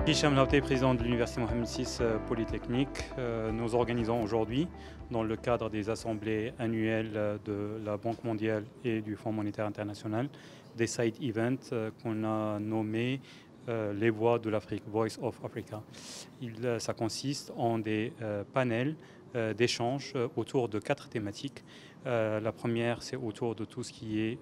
Hicham Laouté, président de l'Université Mohamed VI Polytechnique. Nous organisons aujourd'hui, dans le cadre des assemblées annuelles de la Banque mondiale et du Fonds monétaire international, des side events qu'on a nommés les voix de l'Afrique, Voice of Africa. Ça consiste en des panels d'échanges autour de 4 thématiques. La première, c'est autour de tout ce qui est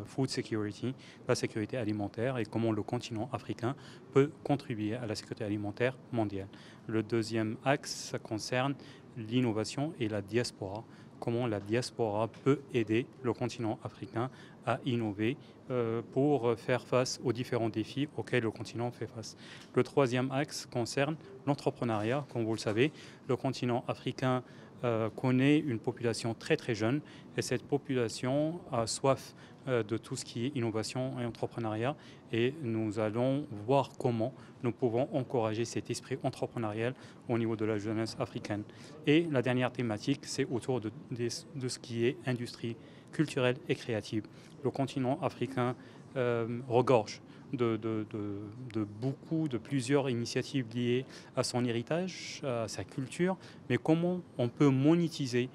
food security, la sécurité alimentaire et comment le continent africain peut contribuer à la sécurité alimentaire mondiale. Le deuxième axe, ça concerne l'innovation et la diaspora. Comment la diaspora peut aider le continent africain à innover pour faire face aux différents défis auxquels le continent fait face. Le troisième axe concerne l'entrepreneuriat. Comme vous le savez, le continent africain connaît une population très très jeune et cette population a soif de tout ce qui est innovation et entrepreneuriat et nous allons voir comment nous pouvons encourager cet esprit entrepreneurial au niveau de la jeunesse africaine. Et la dernière thématique, c'est autour de ce qui est industrie culturelle et créative. Le continent africain regorge de plusieurs initiatives liées à son héritage, à sa culture, mais comment on peut monétiser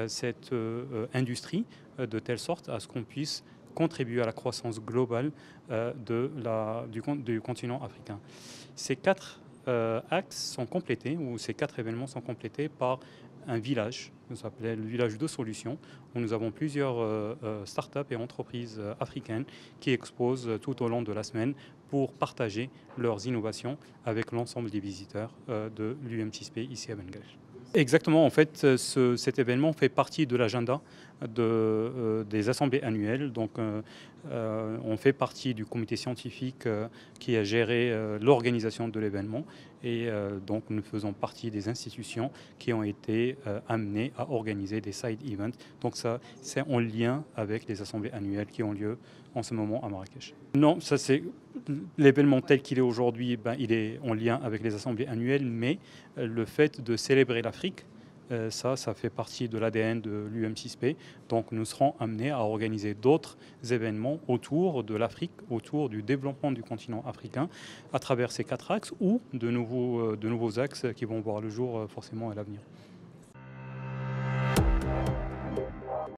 cette industrie de telle sorte à ce qu'on puisse contribuer à la croissance globale du continent africain. Ces 4 axes sont complétés, ou ces 4 événements sont complétés par un village, qui s'appelle le village de solutions, où nous avons plusieurs startups et entreprises africaines qui exposent tout au long de la semaine pour partager leurs innovations avec l'ensemble des visiteurs de l'UM6P ici à Bangladesh. Exactement, en fait, cet événement fait partie de l'agenda des assemblées annuelles. Donc, on fait partie du comité scientifique qui a géré l'organisation de l'événement. Et donc, nous faisons partie des institutions qui ont été amenées à organiser des side events. Donc, ça, c'est en lien avec les assemblées annuelles qui ont lieu en ce moment à Marrakech. Non, ça c'est l'événement tel qu'il est aujourd'hui, il est en lien avec les assemblées annuelles, mais le fait de célébrer l'Afrique, ça fait partie de l'ADN de l'UM6P. Donc nous serons amenés à organiser d'autres événements autour de l'Afrique, autour du développement du continent africain, à travers ces 4 axes ou de nouveaux axes qui vont voir le jour forcément à l'avenir.